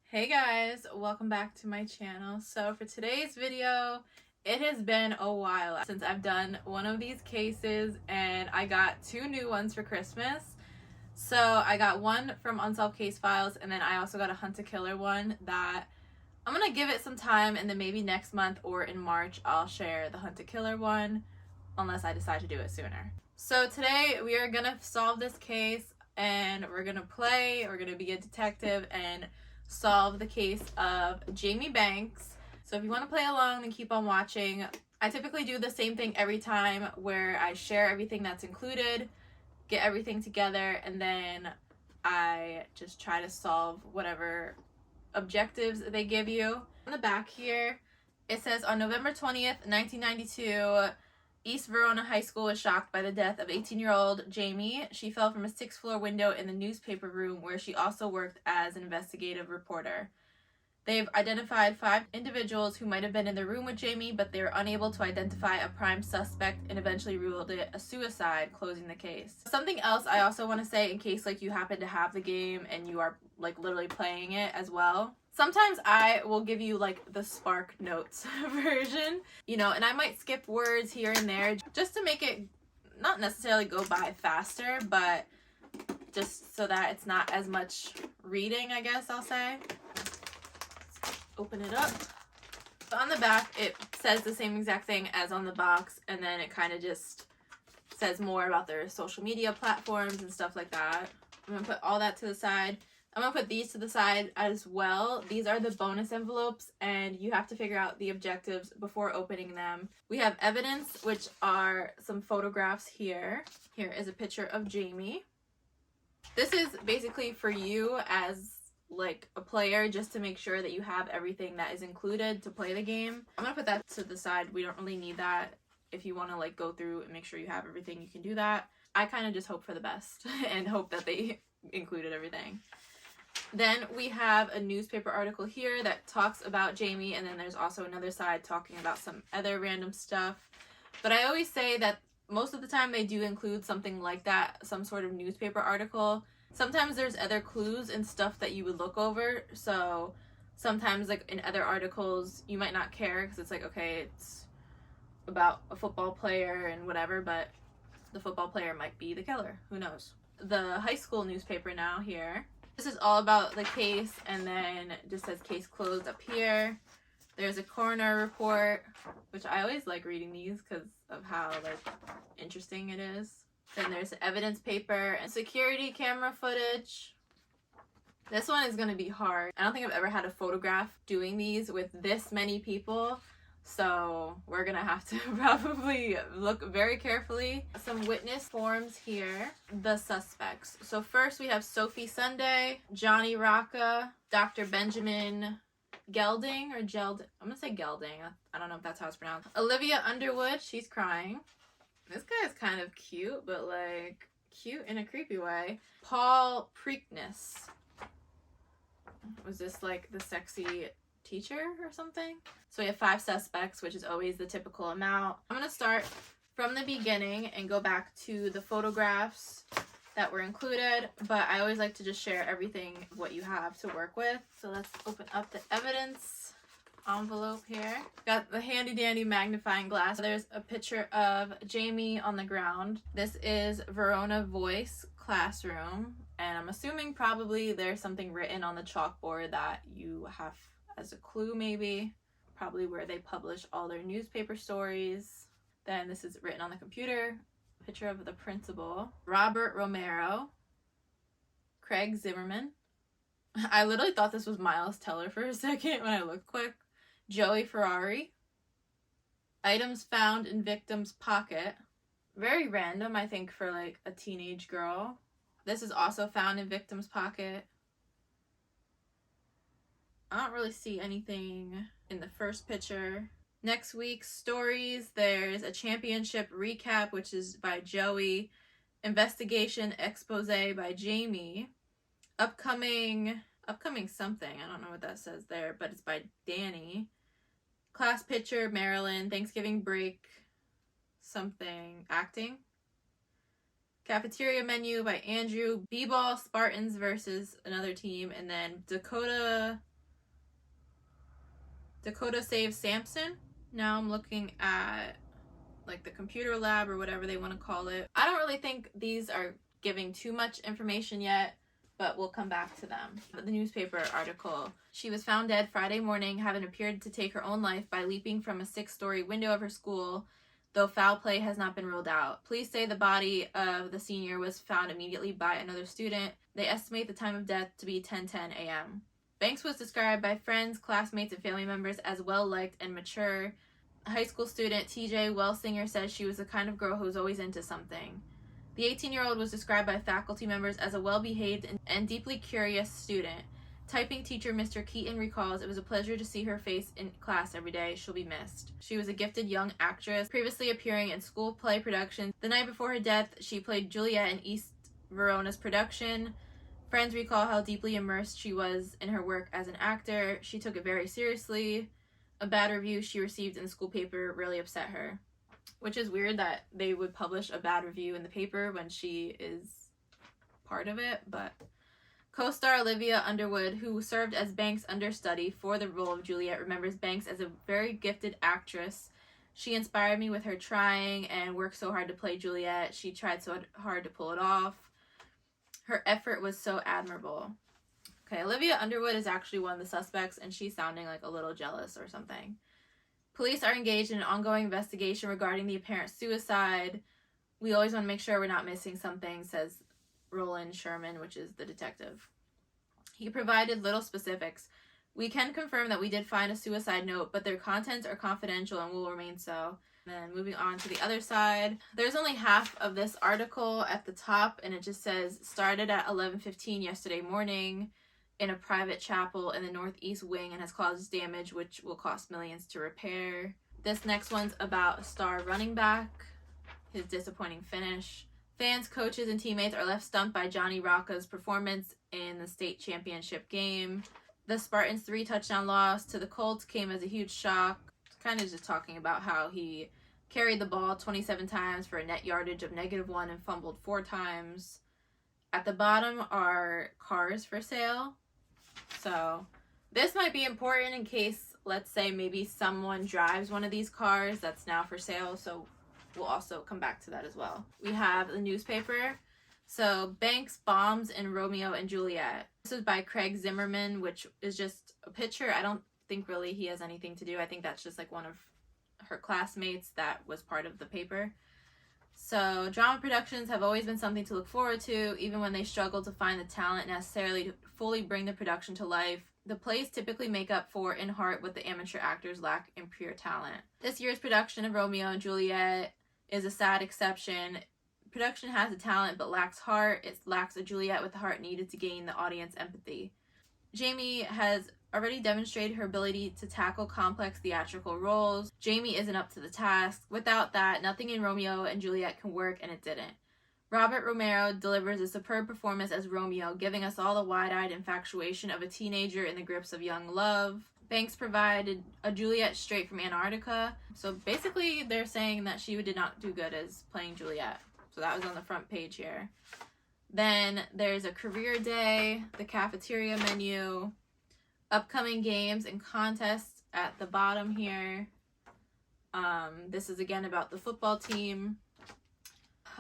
Hey guys, welcome back to my channel. So for today's video, it has been a while since I've done one of these cases and I got two new ones for Christmas. So I got one from Unsolved Case Files and then I also got a Hunt a Killer one that I'm gonna give it some time, and then maybe next month or in March I'll share the Hunt a Killer one unless I decide to do it sooner. So today we are gonna solve this case and we're gonna be a detective and solve the case of Jamie Banks. So if you want to play along, then keep on watching. I typically do the same thing every time where I share everything that's included, get everything together, and then I just try to solve whatever objectives they give you. On the back here, it says on November 20th, 1992, East Verona High School was shocked by the death of 18-year-old Jamie. She fell from a 6th-floor window in the newspaper room where she also worked as an investigative reporter. They've identified 5 individuals who might have been in the room with Jamie, but they were unable to identify a prime suspect and eventually ruled it a suicide, closing the case. Something else I also want to say, in case you happen to have the game and you are literally playing it as well. Sometimes I will give you the Spark Notes version, and I might skip words here and there just to make it not necessarily go by faster, but just so that it's not as much reading, I guess I'll say. Let's open it up. So on the back, it says the same exact thing as on the box, and then it kind of just says more about their social media platforms and stuff like that. I'm going to put all that to the side. I'm going to put these to the side as well. These are the bonus envelopes, and you have to figure out the objectives before opening them. We have evidence, which are some photographs here. Here is a picture of Jamie. This is basically for you as a player, just to make sure that you have everything that is included to play the game. I'm going to put that to the side. We don't really need that. If you want to go through and make sure you have everything, you can do that. I kind of just hope for the best and hope that they included everything. Then we have a newspaper article here that talks about Jamie, and then there's also another side talking about some other random stuff. But I always say that most of the time they do include something like that, some sort of newspaper article. Sometimes there's other clues and stuff that you would look over, so sometimes in other articles you might not care because it's okay, it's about a football player and whatever, but the football player might be the killer. Who knows? The high school newspaper now here. This is all about the case, and then it just says case closed up here. There's a coroner report, which I always like reading these because of how interesting it is. Then there's the evidence paper and security camera footage. This one is going to be hard. I don't think I've ever had a photograph doing these with this many people, so we're going to have to probably look very carefully. Some witness forms here. The suspects. So first we have Sophie Sunday, Johnny Rocca, Dr. Benjamin Gelding, or Geld. I'm going to say Gelding. I don't know if that's how it's pronounced. Olivia Underwood. She's crying. This guy is kind of cute, but cute in a creepy way. Paul Preakness. Was this the sexy teacher or something? So we have 5 suspects, which is always the typical amount. I'm going to start from the beginning and go back to the photographs that were included, but I always like to just share everything, what you have to work with. So let's open up the evidence envelope here. Got the handy dandy magnifying glass. There's a picture of Jamie on the ground. This is Verona Voice Classroom, and I'm assuming probably there's something written on the chalkboard that you have as a clue, maybe. Probably where they publish all their newspaper stories. Then this is written on the computer. Picture of the principal. Robert Romero. Craig Zimmerman. I literally thought this was Miles Teller for a second when I looked quick. Joey Ferrari. Items found in victim's pocket. Very random, I think, for a teenage girl. This is also found in victim's pocket. I don't really see anything in the first picture. Next week's stories, there's a championship recap, which is by Joey. Investigation expose by Jamie. Upcoming something. I don't know what that says there, but it's by Danny. Class picture, Maryland. Thanksgiving break. Something. Acting. Cafeteria menu by Andrew. B-ball Spartans versus another team. And then Dakota Dakota saves Samson. Now I'm looking at like the computer lab or whatever they want to call it. I don't really think these are giving too much information yet, but we'll come back to them. The newspaper article. She was found dead Friday morning, having appeared to take her own life by leaping from a 6-story window of her school, though foul play has not been ruled out. Police say the body of the senior was found immediately by another student. They estimate the time of death to be 10:10 a.m. Banks was described by friends, classmates, and family members as well-liked and mature. High school student TJ Welsinger says she was the kind of girl who was always into something. The 18-year-old was described by faculty members as a well-behaved and deeply curious student. Typing teacher Mr. Keaton recalls, "It was a pleasure to see her face in class every day. She'll be missed." She was a gifted young actress, previously appearing in school play productions. The night before her death, she played Juliet in East Verona's production. Friends recall how deeply immersed she was in her work as an actor. She took it very seriously. A bad review she received in the school paper really upset her. Which is weird that they would publish a bad review in the paper when she is part of it, but... Co-star Olivia Underwood, who served as Banks' understudy for the role of Juliet, remembers Banks as a very gifted actress. "She inspired me with her trying and worked so hard to play Juliet. She tried so hard to pull it off. Her effort was so admirable." Okay, Olivia Underwood is actually one of the suspects, and she's sounding like a little jealous or something. Police are engaged in an ongoing investigation regarding the apparent suicide. "We always want to make sure we're not missing something," says Roland Sherman, which is the detective. He provided little specifics. "We can confirm that we did find a suicide note, but their contents are confidential and will remain so." And then moving on to the other side. There's only half of this article at the top, and it just says, "Started at 11:15 yesterday morning in a private chapel in the northeast wing and has caused damage which will cost millions to repair." This next one's about a star running back, his disappointing finish. Fans, coaches, and teammates are left stumped by Johnny Rocca's performance in the state championship game. The Spartans' 3-touchdown loss to the Colts came as a huge shock. Kind of just talking about how he carried the ball 27 times for a net yardage of -1 and fumbled 4 times. At the bottom are cars for sale. So this might be important in case, let's say, maybe someone drives one of these cars that's now for sale. So we'll also come back to that as well. We have the newspaper. So Banks bombs in Romeo and Juliet. This is by Craig Zimmerman, which is just a picture. I don't think really he has anything to do. I think that's just like one of her classmates that was part of the paper. So drama productions have always been something to look forward to, even when they struggle to find the talent necessarily to fully bring the production to life. The plays typically make up for, in heart, what the amateur actors lack in pure talent. This year's production of Romeo and Juliet is a sad exception. Production has the talent but lacks heart. It lacks a Juliet with the heart needed to gain the audience empathy. Jamie has already demonstrated her ability to tackle complex theatrical roles. Jamie isn't up to the task. Without that, nothing in Romeo and Juliet can work, and it didn't. Robert Romero delivers a superb performance as Romeo, giving us all the wide-eyed infatuation of a teenager in the grips of young love. Banks provided a Juliet straight from Antarctica. So basically, they're saying that she did not do good as playing Juliet. So that was on the front page here. Then there's a career day, the cafeteria menu, upcoming games and contests at the bottom here. This is again about the football team.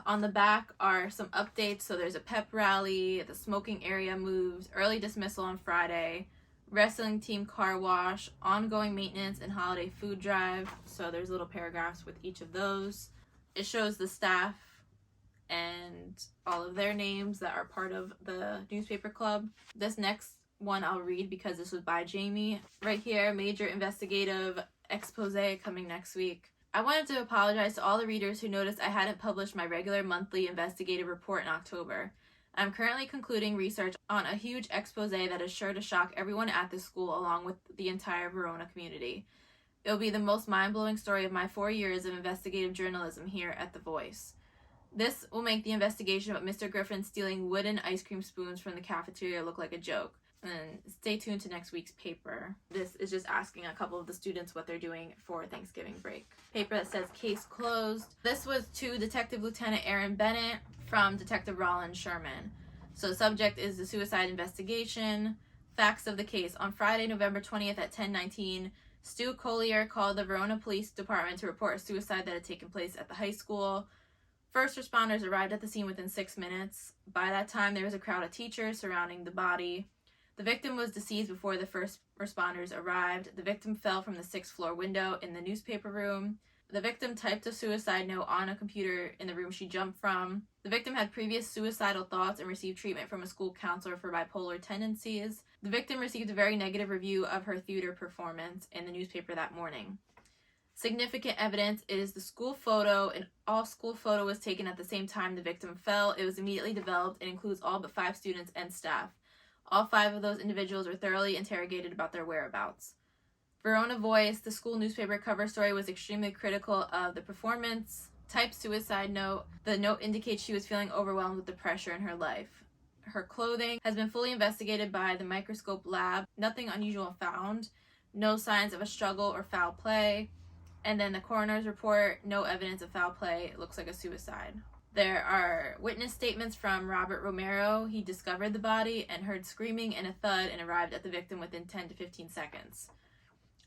On the back are some updates. So there's a pep rally, the smoking area moves, early dismissal on Friday, wrestling team car wash, ongoing maintenance, and holiday food drive. So there's little paragraphs with each of those. It shows the staff and all of their names that are part of the newspaper club. This next one I'll read because this was by Jamie. Right here, major investigative expose coming next week. I wanted to apologize to all the readers who noticed I hadn't published my regular monthly investigative report in October. I'm currently concluding research on a huge expose that is sure to shock everyone at this school along with the entire Verona community. It will be the most mind-blowing story of my 4 years of investigative journalism here at The Voice. This will make the investigation about Mr. Griffin stealing wooden ice cream spoons from the cafeteria look like a joke. And stay tuned to next week's paper. This is just asking a couple of the students what they're doing for Thanksgiving break. Paper that says case closed. This was to Detective Lieutenant Aaron Bennett from Detective Roland Sherman. So the subject is the suicide investigation. Facts of the case. On Friday, November 20th at 10:19, Stu Collier called the Verona Police Department to report a suicide that had taken place at the high school. First responders arrived at the scene within 6 minutes. By that time, there was a crowd of teachers surrounding the body. The victim was deceased before the first responders arrived. The victim fell from the 6th floor window in the newspaper room. The victim typed a suicide note on a computer in the room she jumped from. The victim had previous suicidal thoughts and received treatment from a school counselor for bipolar tendencies. The victim received a very negative review of her theater performance in the newspaper that morning. Significant evidence is the school photo. An all-school photo was taken at the same time the victim fell. It was immediately developed and includes all but 5 students and staff. All 5 of those individuals were thoroughly interrogated about their whereabouts. Verona Voice, the school newspaper cover story, was extremely critical of the performance. Typed suicide note. The note indicates she was feeling overwhelmed with the pressure in her life. Her clothing has been fully investigated by the microscope lab. Nothing unusual found. No signs of a struggle or foul play. And then the coroner's report, no evidence of foul play. It looks like a suicide. There are witness statements from Robert Romero. He discovered the body and heard screaming and a thud and arrived at the victim within 10 to 15 seconds.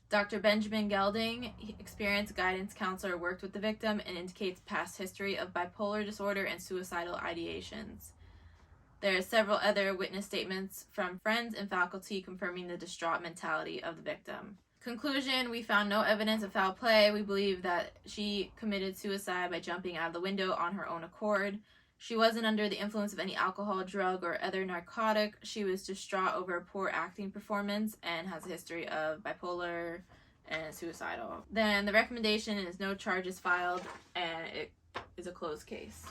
Dr. Benjamin Gelding, experienced guidance counselor, worked with the victim and indicates past history of bipolar disorder and suicidal ideations. There are several other witness statements from friends and faculty confirming the distraught mentality of the victim. Conclusion, we found no evidence of foul play. We believe that she committed suicide by jumping out of the window on her own accord. She wasn't under the influence of any alcohol, drug, or other narcotic. She was distraught over a poor acting performance and has a history of bipolar and suicidal. Then the recommendation is no charges filed, and it is a closed case.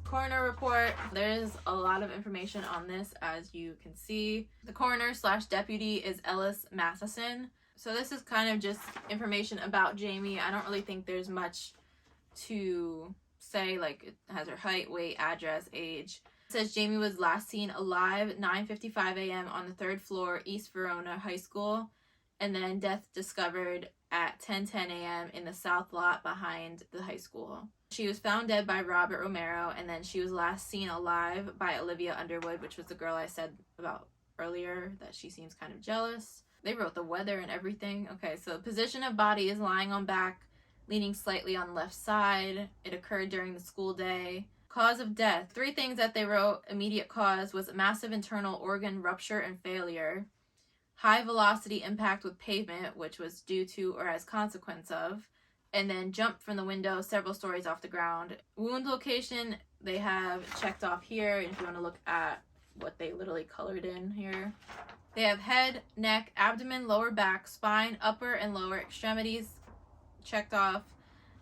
Coroner report. There's a lot of information on this, as you can see. The coroner/deputy is Ellis Matheson. So this is kind of just information about Jamie. I don't really think there's much to say, like it has her height, weight, address, age. It says Jamie was last seen alive 9:55 a.m. on the 3rd floor, East Verona High School, and then death discovered at 10:10 a.m. in the south lot behind the high school. She was found dead by Robert Romero, and then she was last seen alive by Olivia Underwood, which was the girl I said about earlier that she seems kind of jealous. They wrote the weather and everything. Okay, so the position of body is lying on back, leaning slightly on left side. It occurred during the school day. Cause of death. 3 things that they wrote. Immediate cause was massive internal organ rupture and failure. High velocity impact with pavement, which was due to or as consequence of. And then jumped from the window several stories off the ground. Wound location, they have checked off here. If you want to look at what they literally colored in here. They have head, neck, abdomen, lower back, spine, upper and lower extremities checked off.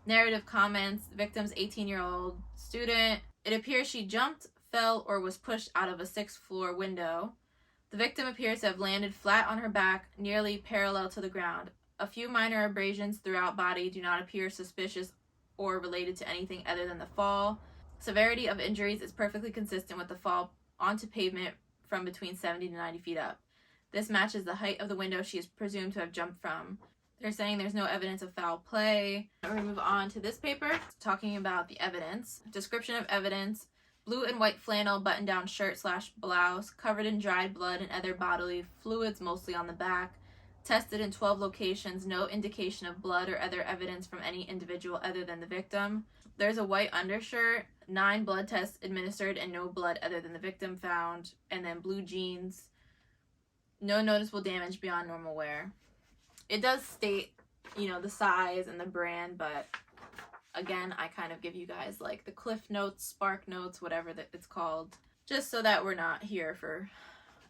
Narrative comments, victim's 18-year-old student. It appears she jumped, fell, or was pushed out of a 6th floor window. The victim appears to have landed flat on her back, nearly parallel to the ground. A few minor abrasions throughout body do not appear suspicious or related to anything other than the fall. Severity of injuries is perfectly consistent with the fall onto pavement from between 70 to 90 feet up. This matches the height of the window she is presumed to have jumped from. They're saying there's no evidence of foul play. We're going to move on to this paper, talking about the evidence. Description of evidence. Blue and white flannel button-down shirt/blouse, covered in dried blood and other bodily fluids, mostly on the back. Tested in 12 locations, no indication of blood or other evidence from any individual other than the victim. There's a white undershirt, 9 blood tests administered, and no blood other than the victim found. And then blue jeans. No noticeable damage beyond normal wear. It does state, the size and the brand, but again, I kind of give you guys like the Cliff Notes, Spark Notes, whatever that it's called, just so that we're not here for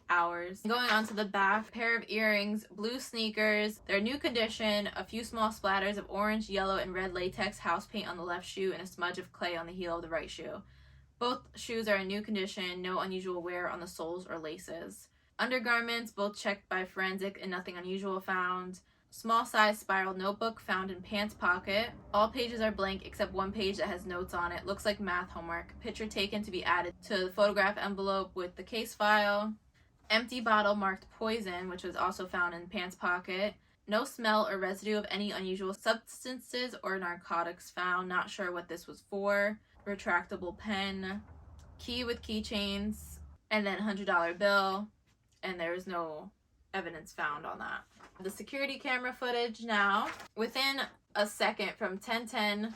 hours. Going on to the back, pair of earrings, blue sneakers, their new condition, a few small splatters of orange, yellow, and red latex house paint on the left shoe, and a smudge of clay on the heel of the right shoe. Both shoes are in new condition, no unusual wear on the soles or laces. Undergarments, both checked by forensic and nothing unusual found. Small size spiral notebook found in pants pocket. All pages are blank except one page that has notes on it. Looks like math homework. Picture taken to be added to the photograph envelope with the case file. Empty bottle marked poison, which was also found in pants pocket. No smell or residue of any unusual substances or narcotics found. Not sure what this was for. Retractable pen. Key with keychains. And then $100 bill. And there was no evidence found on that. The security camera footage now. Within a second, from 10:10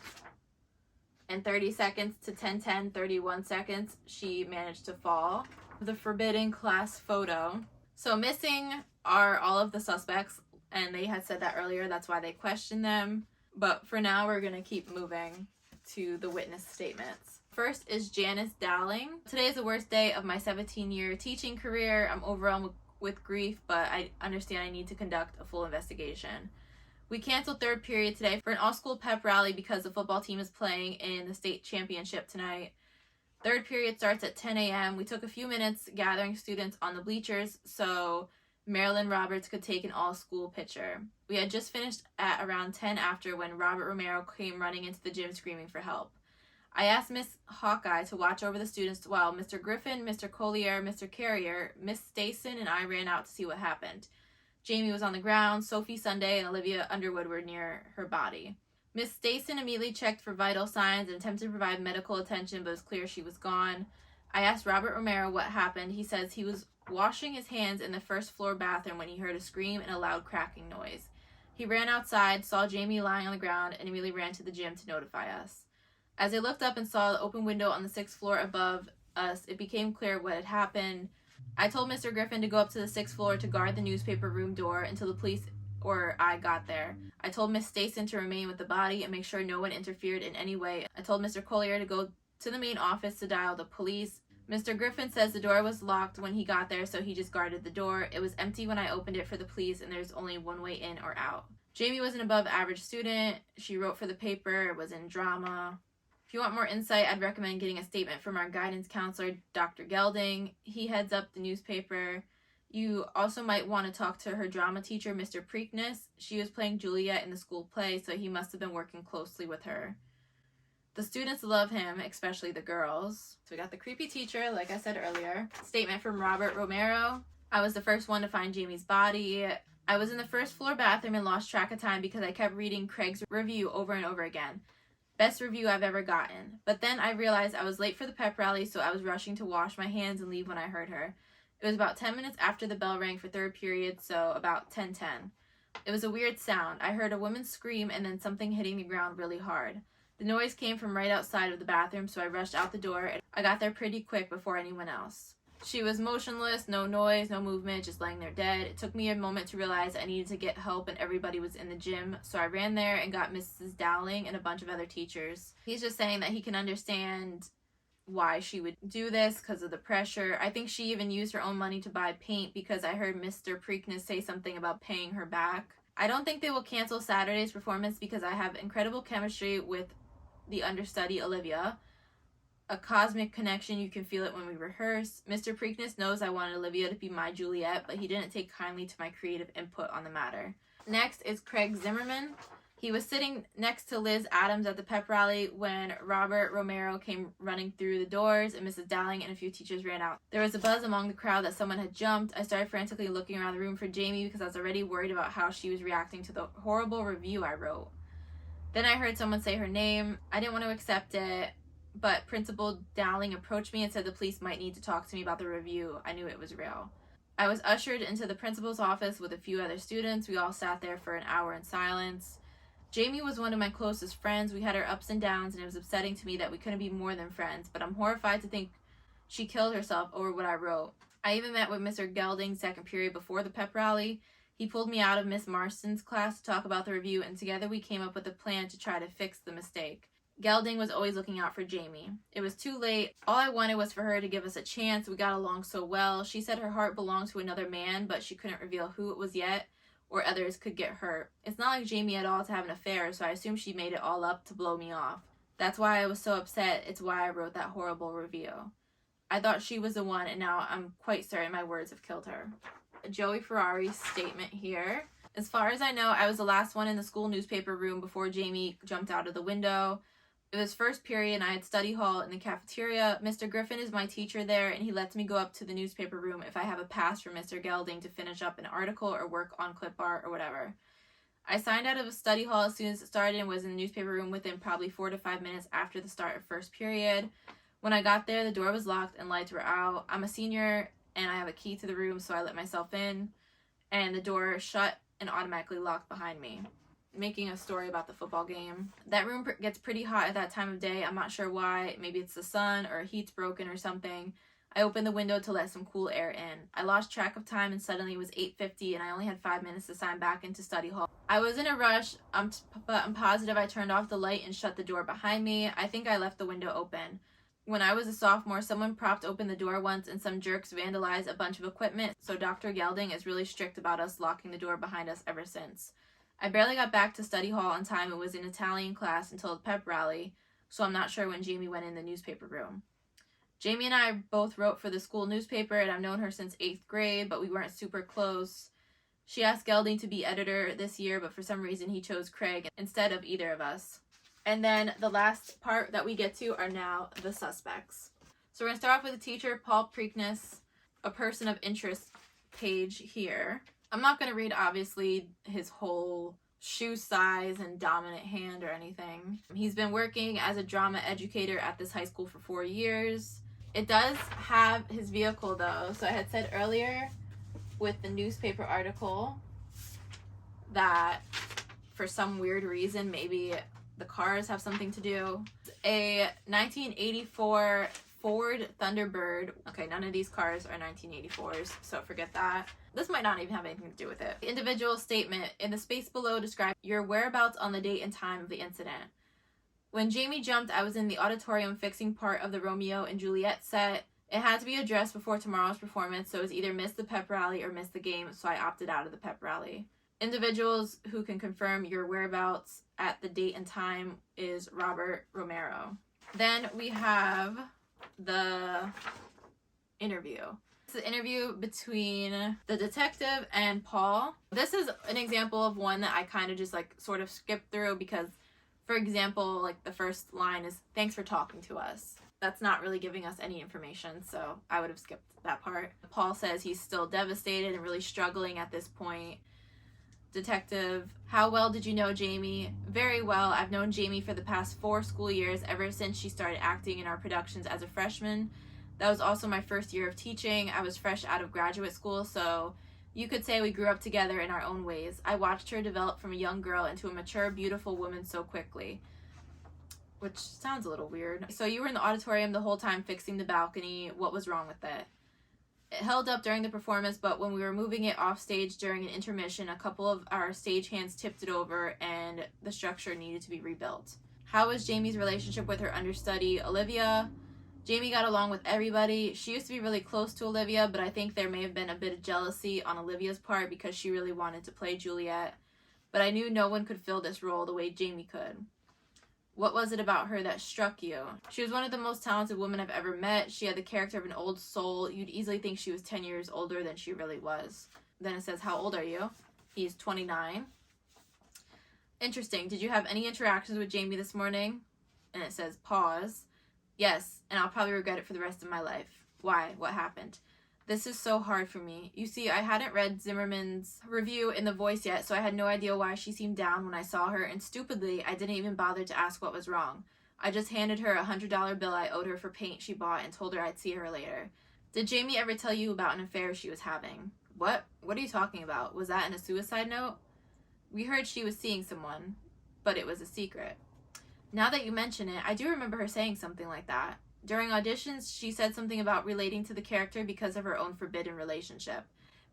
and 30 seconds to 10:10, 31 seconds, she managed to fall. The forbidden class photo. So missing are all of the suspects, and they had said that earlier, that's why they questioned them. But for now, we're gonna keep moving to the witness statements. First is Janice Dowling. Today is the worst day of my 17-year teaching career. I'm overwhelmed with grief, but I understand I need to conduct a full investigation. We canceled third period today for an all-school pep rally because the football team is playing in the state championship tonight. Third period starts at 10 a.m. We took a few minutes gathering students on the bleachers so Marilyn Roberts could take an all-school picture. We had just finished at around 10 after when Robert Romero came running into the gym screaming for help. I asked Miss Hawkeye to watch over the students while Mr. Griffin, Mr. Collier, Mr. Carrier, Miss Stason, and I ran out to see what happened. Jamie was on the ground, Sophie Sunday and Olivia Underwood were near her body. Miss Stason immediately checked for vital signs and attempted to provide medical attention, but it was clear she was gone. I asked Robert Romero what happened. He says he was washing his hands in the first floor bathroom when he heard a scream and a loud cracking noise. He ran outside, saw Jamie lying on the ground, and immediately ran to the gym to notify us. As I looked up and saw the open window on the 6th floor above us, it became clear what had happened. I told Mr. Griffin to go up to the 6th floor to guard the newspaper room door until the police or I got there. I told Miss Stason to remain with the body and make sure no one interfered in any way. I told Mr. Collier to go to the main office to dial the police. Mr. Griffin says the door was locked when he got there, so he just guarded the door. It was empty when I opened it for the police, and there's only one way in or out. Jamie was an above average student. She wrote for the paper, was in drama. If you want more insight, I'd recommend getting a statement from our guidance counselor, Dr. Gelding. He heads up the newspaper. You also might want to talk to her drama teacher, Mr. Preakness. She was playing Juliet in the school play, so he must have been working closely with her. The students love him, especially the girls. So we got the creepy teacher, like I said earlier. Statement from Robert Romero. I was the first one to find Jamie's body. I was in the first floor bathroom and lost track of time because I kept reading Craig's review over and over again. Best review I've ever gotten. But then I realized I was late for the pep rally, so I was rushing to wash my hands and leave when I heard her. It was about 10 minutes after the bell rang for third period, so about 10:10. It was a weird sound. I heard a woman scream and then something hitting the ground really hard. The noise came from right outside of the bathroom, so I rushed out the door, and I got there pretty quick before anyone else. She was motionless, no noise, no movement, just laying there dead. It took me a moment to realize I needed to get help and everybody was in the gym, so I ran there and got Mrs. Dowling and a bunch of other teachers. He's just saying that he can understand why she would do this because of the pressure. I think she even used her own money to buy paint because I heard Mr. Preakness say something about paying her back. I don't think they will cancel Saturday's performance because I have incredible chemistry with the understudy Olivia. A cosmic connection, you can feel it when we rehearse. Mr. Preakness knows I wanted Olivia to be my Juliet, but he didn't take kindly to my creative input on the matter. Next is Craig Zimmerman. He was sitting next to Liz Adams at the pep rally when Robert Romero came running through the doors and Mrs. Dowling and a few teachers ran out. There was a buzz among the crowd that someone had jumped. I started frantically looking around the room for Jamie because I was already worried about how she was reacting to the horrible review I wrote. Then I heard someone say her name. I didn't want to accept it, but Principal Dowling approached me and said the police might need to talk to me about the review. I knew it was real. I was ushered into the principal's office with a few other students. We all sat there for an hour in silence. Jamie was one of my closest friends. We had our ups and downs, and it was upsetting to me that we couldn't be more than friends, but I'm horrified to think she killed herself over what I wrote. I even met with Mr. Gelding second period before the pep rally. He pulled me out of Miss Marston's class to talk about the review, and together we came up with a plan to try to fix the mistake. Gelding was always looking out for Jamie. It was too late. All I wanted was for her to give us a chance. We got along so well. She said her heart belonged to another man, but she couldn't reveal who it was yet, or others could get hurt. It's not like Jamie at all to have an affair, so I assumed she made it all up to blow me off. That's why I was so upset. It's why I wrote that horrible review. I thought she was the one, and now I'm quite certain my words have killed her. Joey Ferrari's statement here. As far as I know, I was the last one in the school newspaper room before Jamie jumped out of the window. It was first period and I had study hall in the cafeteria. Mr. Griffin is my teacher there and he lets me go up to the newspaper room if I have a pass from Mr. Gelding to finish up an article or work on clip art or whatever. I signed out of a study hall as soon as it started and was in the newspaper room within probably 4 to 5 minutes after the start of first period. When I got there, the door was locked and lights were out. I'm a senior and I have a key to the room, so I let myself in. and the door shut and automatically locked behind me. Making a story about the football game. That room gets pretty hot at that time of day. I'm not sure why. Maybe it's the sun or heat's broken or something. I opened the window to let some cool air in. I lost track of time and suddenly it was 8:50 and I only had 5 minutes to sign back into study hall. I was in a rush, but I'm positive I turned off the light and shut the door behind me. I think I left the window open. When I was a sophomore, someone propped open the door once and some jerks vandalized a bunch of equipment, so Dr. Gelding is really strict about us locking the door behind us ever since. I barely got back to study hall on time and was in Italian class until the pep rally, so I'm not sure when Jamie went in the newspaper room. Jamie and I both wrote for the school newspaper, and I've known her since 8th grade, but we weren't super close. She asked Gelding to be editor this year, but for some reason he chose Craig instead of either of us. And then the last part that we get to are now the suspects. So we're going to start off with the teacher, Paul Preakness, a person of interest page here. I'm not going to read, obviously, his whole shoe size and dominant hand or anything. He's been working as a drama educator at this high school for 4 years. It does have his vehicle, though. So I had said earlier with the newspaper article that for some weird reason, maybe the cars have something to do. A 1984 Ford Thunderbird. Okay, none of these cars are 1984s, so forget that. This might not even have anything to do with it. The individual statement in the space below describes your whereabouts on the date and time of the incident. When Jamie jumped, I was in the auditorium fixing part of the Romeo and Juliet set. It had to be addressed before tomorrow's performance, so it was either miss the pep rally or miss the game, so I opted out of the pep rally. Individuals who can confirm your whereabouts at the date and time is Robert Romero. Then we have the interview. It's the interview between the detective and Paul. This is an example of one that I kind of just sort of skipped through because, for example, the first line is, "Thanks for talking to us." That's not really giving us any information, so I would have skipped that part. Paul says he's still devastated and really struggling at this point. Detective, how well did you know Jamie? Very well. I've known Jamie for the past 4 school years, ever since she started acting in our productions as a freshman. That was also my first year of teaching. I was fresh out of graduate school, so you could say we grew up together in our own ways. I watched her develop from a young girl into a mature, beautiful woman so quickly. Which sounds a little weird. So you were in the auditorium the whole time fixing the balcony. What was wrong with it? It held up during the performance, but when we were moving it off stage during an intermission, a couple of our stagehands tipped it over and the structure needed to be rebuilt. How was Jamie's relationship with her understudy, Olivia? Jamie got along with everybody. She used to be really close to Olivia, but I think there may have been a bit of jealousy on Olivia's part because she really wanted to play Juliet. But I knew no one could fill this role the way Jamie could. What was it about her that struck you? She was one of the most talented women I've ever met. She had the character of an old soul. You'd easily think she was 10 years older than she really was. Then it says, how old are you? He's 29. Interesting. Did you have any interactions with Jamie this morning? And it says, pause. Yes, and I'll probably regret it for the rest of my life. Why? What happened? This is so hard for me. You see, I hadn't read Zimmerman's review in The Voice yet, so I had no idea why she seemed down when I saw her, and stupidly, I didn't even bother to ask what was wrong. I just handed her a $100 bill I owed her for paint she bought and told her I'd see her later. Did Jamie ever tell you about an affair she was having? What? What are you talking about? Was that in a suicide note? We heard she was seeing someone, but it was a secret. Now that you mention it, I do remember her saying something like that. During auditions, she said something about relating to the character because of her own forbidden relationship.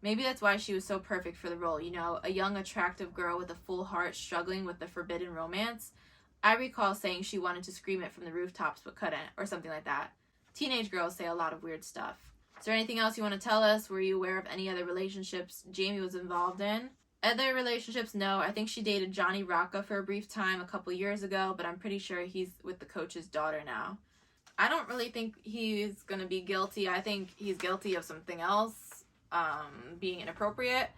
Maybe that's why she was so perfect for the role, you know, a young, attractive girl with a full heart struggling with the forbidden romance. I recall saying she wanted to scream it from the rooftops but couldn't, or something like that. Teenage girls say a lot of weird stuff. Is there anything else you want to tell us? Were you aware of any other relationships Jamie was involved in? Other relationships, no. I think she dated Johnny Rocca for a brief time a couple years ago, but I'm pretty sure he's with the coach's daughter now. I don't really think he's going to be guilty. I think he's guilty of something else, being inappropriate,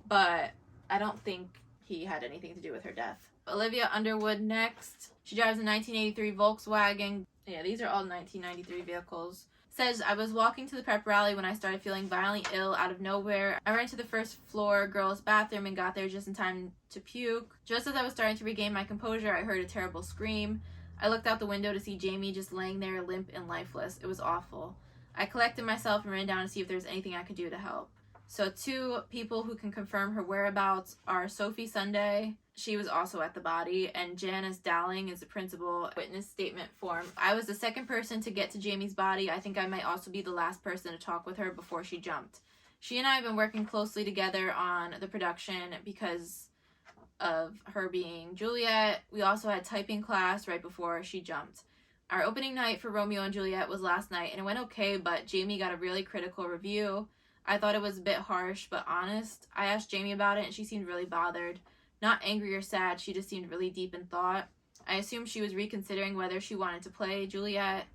but I don't think he had anything to do with her death. Olivia Underwood next. She drives a 1983 Volkswagen. Yeah, these are all 1993 vehicles. Says, I was walking to the prep rally when I started feeling violently ill out of nowhere. I ran to the first floor girls' bathroom and got there just in time to puke. Just as I was starting to regain my composure, I heard a terrible scream. I looked out the window to see Jamie just laying there limp and lifeless. It was awful. I collected myself and ran down to see if there was anything I could do to help. So 2 people who can confirm her whereabouts are Sophie Sunday, she was also at the body, and Janice Dowling is the principal. Witness statement form. I was the second person to get to Jamie's body. I think I might also be the last person to talk with her before she jumped. She and I have been working closely together on the production because of her being Juliet. We also had typing class right before she jumped. Our opening night for Romeo and Juliet was last night, and it went okay, but Jamie got a really critical review. I thought it was a bit harsh, but honest. I asked Jamie about it, and she seemed really bothered. Not angry or sad, she just seemed really deep in thought. I assumed she was reconsidering whether she wanted to play Juliet.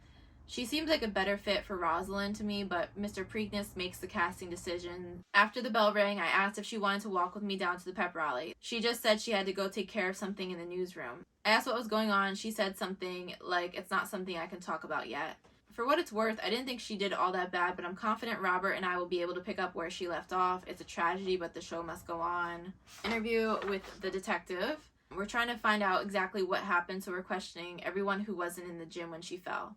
She seems like a better fit for Rosalind to me, but Mr. Preakness makes the casting decision. After the bell rang, I asked if she wanted to walk with me down to the pep rally. She just said she had to go take care of something in the newsroom. I asked what was going on. She said something like, "It's not something I can talk about yet." For what it's worth, I didn't think she did all that bad, but I'm confident Robert and I will be able to pick up where she left off. It's a tragedy, but the show must go on. Interview with the detective. We're trying to find out exactly what happened, so we're questioning everyone who wasn't in the gym when she fell.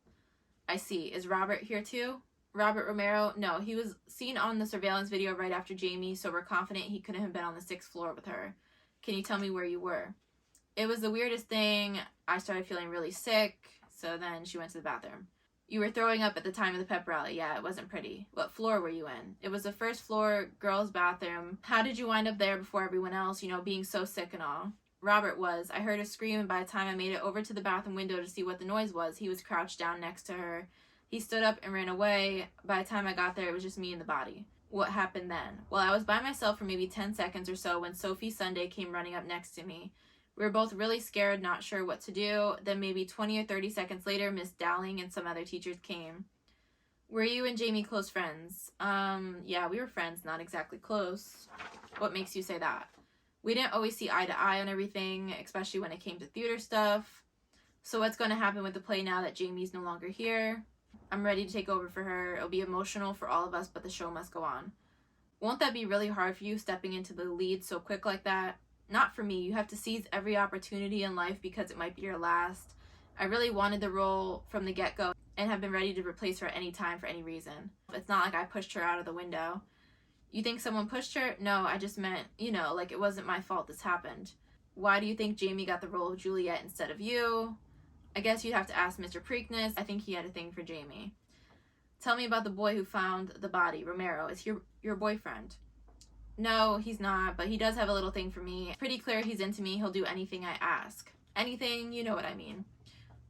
I see. Is Robert here too? Robert Romero? No, he was seen on the surveillance video right after Jamie, so we're confident he couldn't have been on the 6th floor with her. Can you tell me where you were? It was the weirdest thing. I started feeling really sick, so then she went to the bathroom. You were throwing up at the time of the pep rally. Yeah, it wasn't pretty. What floor were you in? It was the 1st floor girls' bathroom. How did you wind up there before everyone else, being so sick and all? Robert was. I heard a scream, and by the time I made it over to the bathroom window to see what the noise was, he was crouched down next to her. He stood up and ran away. By the time I got there, it was just me and the body. What happened then? Well, I was by myself for maybe 10 seconds or so when Sophie Sunday came running up next to me. We were both really scared, not sure what to do. Then maybe 20 or 30 seconds later, Miss Dowling and some other teachers came. Were you and Jamie close friends? Yeah, we were friends, not exactly close. What makes you say that? We didn't always see eye to eye on everything, especially when it came to theater stuff. So what's going to happen with the play now that Jamie's no longer here? I'm ready to take over for her. It'll be emotional for all of us, but the show must go on. Won't that be really hard for you, stepping into the lead so quick like that? Not for me. You have to seize every opportunity in life because it might be your last. I really wanted the role from the get-go and have been ready to replace her any time for any reason. It's not like I pushed her out of the window. You think someone pushed her? No, I just meant, like it wasn't my fault this happened. Why do you think Jamie got the role of Juliet instead of you? I guess you'd have to ask Mr. Preakness. I think he had a thing for Jamie. Tell me about the boy who found the body, Romero. Is he your boyfriend? No, he's not, but he does have a little thing for me. It's pretty clear he's into me. He'll do anything I ask. Anything, you know what I mean.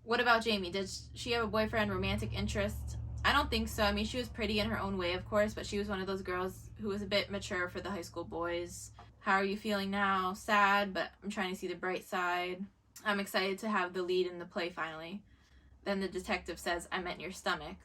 What about Jamie? Did she have a boyfriend, romantic interest? I don't think so. I mean, she was pretty in her own way, of course, but she was one of those girls who was a bit mature for the high school boys. How are you feeling now? Sad, but I'm trying to see the bright side. I'm excited to have the lead in the play finally. Then the detective says, I meant your stomach.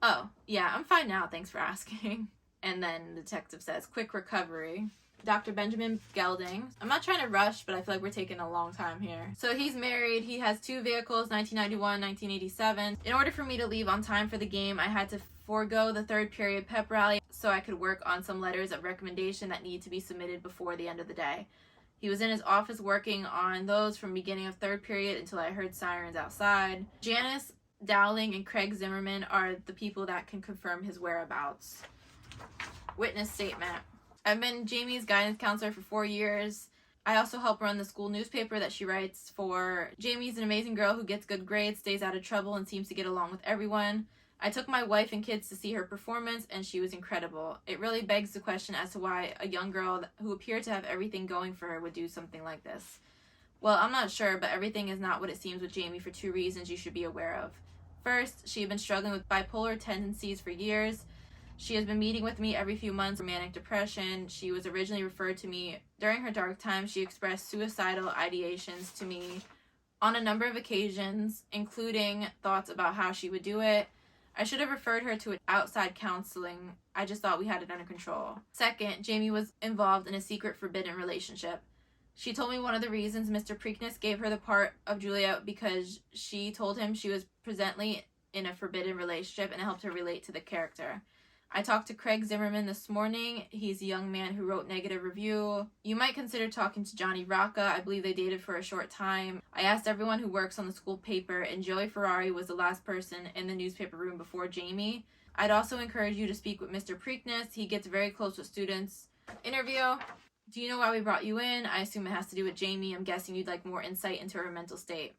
Oh, yeah, I'm fine now. Thanks for asking. And then the detective says, quick recovery. Dr. Benjamin Gelding. I'm not trying to rush, but I feel like we're taking a long time here. So he's married. He has 2 vehicles, 1991, 1987. In order for me to leave on time for the game, I had to forego the 3rd period pep rally so I could work on some letters of recommendation that need to be submitted before the end of the day. He was in his office working on those from beginning of 3rd period until I heard sirens outside. Janice Dowling and Craig Zimmerman are the people that can confirm his whereabouts. Witness statement. I've been Jamie's guidance counselor for 4 years. I also help run the school newspaper that she writes for. Jamie's an amazing girl who gets good grades, stays out of trouble, and seems to get along with everyone. I took my wife and kids to see her performance, and she was incredible. It really begs the question as to why a young girl who appeared to have everything going for her would do something like this. Well, I'm not sure, but everything is not what it seems with Jamie for 2 reasons you should be aware of. First, she had been struggling with bipolar tendencies for years. She has been meeting with me every few months for manic depression. She was originally referred to me during her dark time. She expressed suicidal ideations to me on a number of occasions, including thoughts about how she would do it. I should have referred her to outside counseling. I just thought we had it under control. Second, Jamie was involved in a secret forbidden relationship. She told me one of the reasons Mr. Preakness gave her the part of Juliet because she told him she was presently in a forbidden relationship and it helped her relate to the character. I talked to Craig Zimmerman this morning. He's a young man who wrote negative review. You might consider talking to Johnny Rocca. I believe they dated for a short time. I asked everyone who works on the school paper, and Joey Ferrari was the last person in the newspaper room before Jamie. I'd also encourage you to speak with Mr. Preakness. He gets very close with students. Interview. Do you know why we brought you in? I assume it has to do with Jamie. I'm guessing you'd like more insight into her mental state.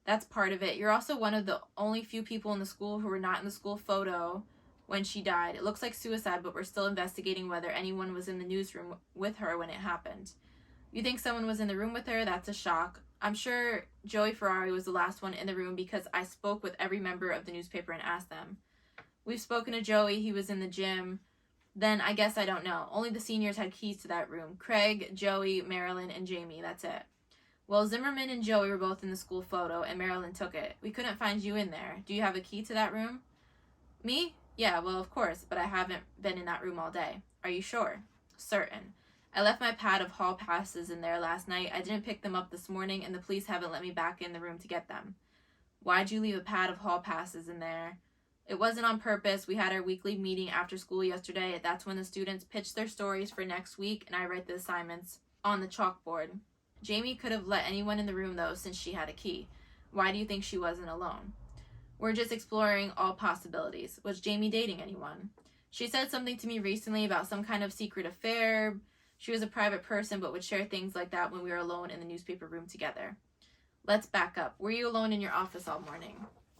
That's part of it. You're also one of the only few people in the school who were not in the school photo when she died. It looks like suicide, but we're still investigating whether anyone was in the newsroom with her when it happened. You think someone was in the room with her? That's a shock. I'm sure Joey Ferrari was the last one in the room because I spoke with every member of the newspaper and asked them. We've spoken to Joey. He was in the gym. Then I guess I don't know. Only the seniors had keys to that room. Craig, Joey, Marilyn, and Jamie. That's it. Well, Zimmerman and Joey were both in the school photo, and Marilyn took it. We couldn't find you in there. Do you have a key to that room? Me? Yeah, well, of course, but I haven't been in that room all day. Are you sure? Certain. I left my pad of hall passes in there last night. I didn't pick them up this morning, and the police haven't let me back in the room to get them. Why'd you leave a pad of hall passes in there? It wasn't on purpose. We had our weekly meeting after school yesterday. That's when the students pitch their stories for next week, and I write the assignments on the chalkboard. Jamie could have let anyone in the room, though, since she had a key. Why do you think she wasn't alone? We're just exploring all possibilities. Was Jamie dating anyone? She said something to me recently about some kind of secret affair. She was a private person, but would share things like that when we were alone in the newspaper room together. Let's back up. Were you alone in your office all morning?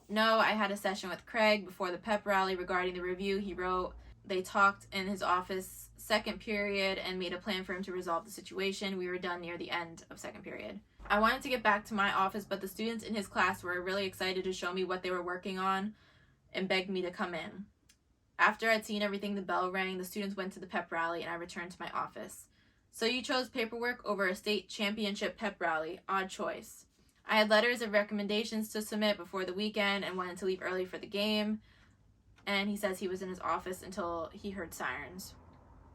No, I had a session with Craig before the pep rally regarding the review he wrote. They talked in his office second period and made a plan for him to resolve the situation. We were done near the end of second period. I wanted to get back to my office, but the students in his class were really excited to show me what they were working on and begged me to come in. After I'd seen everything, the bell rang, the students went to the pep rally, and I returned to my office. So you chose paperwork over a state championship pep rally. Odd choice. I had letters of recommendations to submit before the weekend and wanted to leave early for the game. And he says he was in his office until he heard sirens.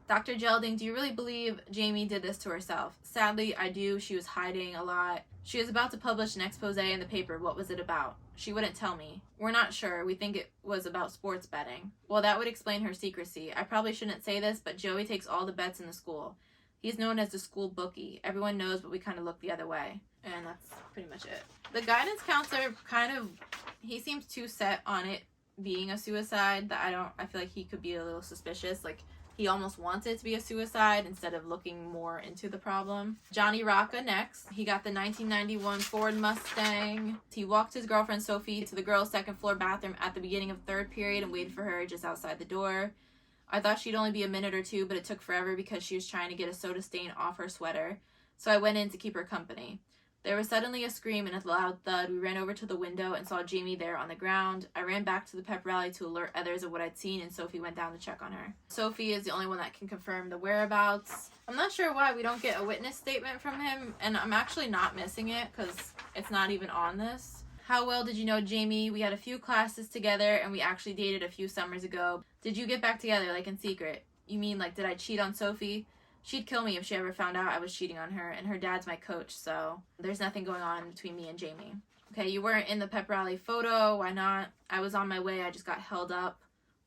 Dr. Gelding, do you really believe Jamie did this to herself? Sadly, I do. She was hiding a lot. She was about to publish an expose in the paper. What was it about? She wouldn't tell me. We're not sure. We think it was about sports betting. Well, that would explain her secrecy. I probably shouldn't say this, but Joey takes all the bets in the school. He's known as the school bookie. Everyone knows, but we kind of look the other way. And that's pretty much it. The guidance counselor he seems too set on it being a suicide that I feel like he could be a little suspicious. Like, he almost wants it to be a suicide instead of looking more into the problem. Johnny Rocca next. He got the 1991 Ford Mustang. He walked his girlfriend Sophie to the girls' second floor bathroom at the beginning of third period and waited for her just outside the door. I thought she'd only be a minute or two, but it took forever because she was trying to get a soda stain off her sweater. So I went in to keep her company. There was suddenly a scream and a loud thud. We ran over to the window and saw Jamie there on the ground. I ran back to the pep rally to alert others of what I'd seen, and Sophie went down to check on her. Sophie is the only one that can confirm the whereabouts. I'm not sure why we don't get a witness statement from him, and I'm actually not missing it because it's not even on this. How well did you know Jamie? We had a few classes together, and we actually dated a few summers ago. Did you get back together, like in secret? You mean, like, did I cheat on Sophie? She'd kill me if she ever found out I was cheating on her, and her dad's my coach, so there's nothing going on between me and Jamie. Okay, you weren't in the pep rally photo. Why not? I was on my way. I just got held up.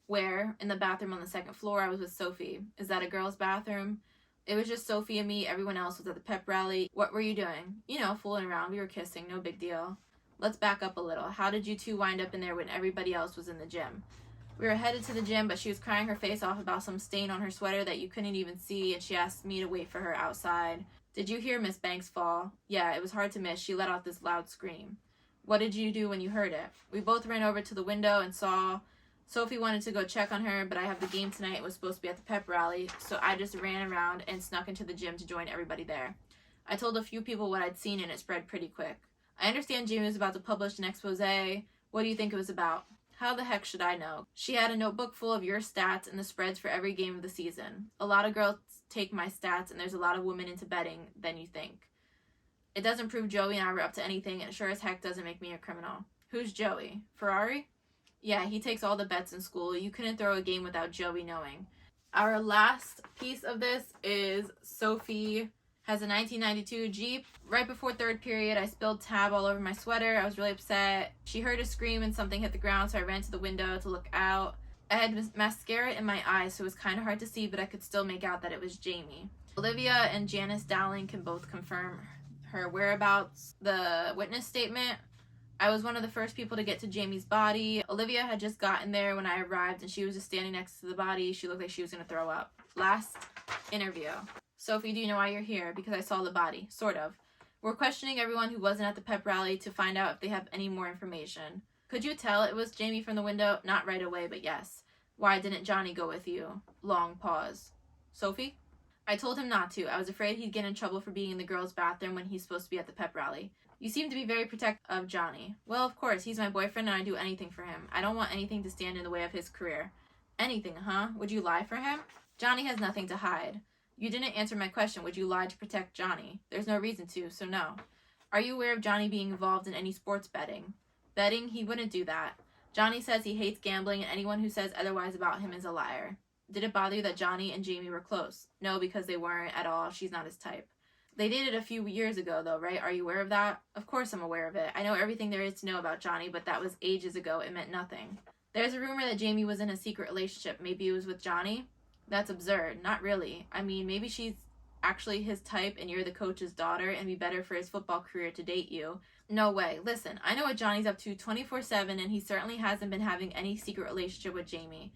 Where? In the bathroom on the second floor. I was with Sophie. Is that a girl's bathroom? It was just Sophie and me. Everyone else was at the pep rally. What were you doing? You know, fooling around. We were kissing. No big deal. Let's back up a little. How did you two wind up in there when everybody else was in the gym? We were headed to the gym, but she was crying her face off about some stain on her sweater that you couldn't even see, and she asked me to wait for her outside. Did you hear Miss Banks fall? Yeah, it was hard to miss. She let out this loud scream. What did you do when you heard it? We both ran over to the window and saw. Sophie wanted to go check on her, but I have the game tonight. It was supposed to be at the pep rally, so I just ran around and snuck into the gym to join everybody there. I told a few people what I'd seen, and it spread pretty quick. I understand Jamie was about to publish an expose. What do you think it was about? How the heck should I know? She had a notebook full of your stats and the spreads for every game of the season. A lot of girls take my stats, and there's a lot of women into betting than you think. It doesn't prove Joey and I were up to anything, and it sure as heck doesn't make me a criminal. Who's Joey? Ferrari? Yeah, he takes all the bets in school. You couldn't throw a game without Joey knowing. Our last piece of this is Sophie has a 1992 Jeep. Right before third period, I spilled tab all over my sweater. I was really upset. She heard a scream and something hit the ground, so I ran to the window to look out. I had mascara in my eyes, so it was kind of hard to see, but I could still make out that it was Jamie. Olivia and Janice Dowling can both confirm her whereabouts. The witness statement I was one of the first people to get to Jamie's body. Olivia had just gotten there when I arrived, and she was just standing next to the body. She looked like she was going to throw up. Last interview. Sophie, do you know why you're here? Because I saw the body. Sort of. We're questioning everyone who wasn't at the pep rally to find out if they have any more information. Could you tell it was Jamie from the window? Not right away, but yes. Why didn't Johnny go with you? Long pause. Sophie? I told him not to. I was afraid he'd get in trouble for being in the girls' bathroom when he's supposed to be at the pep rally. You seem to be very protective of Johnny. Well, of course, he's my boyfriend and I do anything for him. I don't want anything to stand in the way of his career. Anything, huh? Would you lie for him? Johnny has nothing to hide. You didn't answer my question. Would you lie to protect Johnny? There's no reason to, so no. Are you aware of Johnny being involved in any sports betting? Betting? He wouldn't do that. Johnny says he hates gambling and anyone who says otherwise about him is a liar. Did it bother you that Johnny and Jamie were close? No, because they weren't at all. She's not his type. They dated a few years ago, though, right? Are you aware of that? Of course I'm aware of it. I know everything there is to know about Johnny, but that was ages ago. It meant nothing. There's a rumor that Jamie was in a secret relationship. Maybe it was with Johnny? That's absurd. Not really. I mean, maybe she's actually his type and you're the coach's daughter and be better for his football career to date you. No way. Listen, I know what Johnny's up to 24/7 and he certainly hasn't been having any secret relationship with Jamie.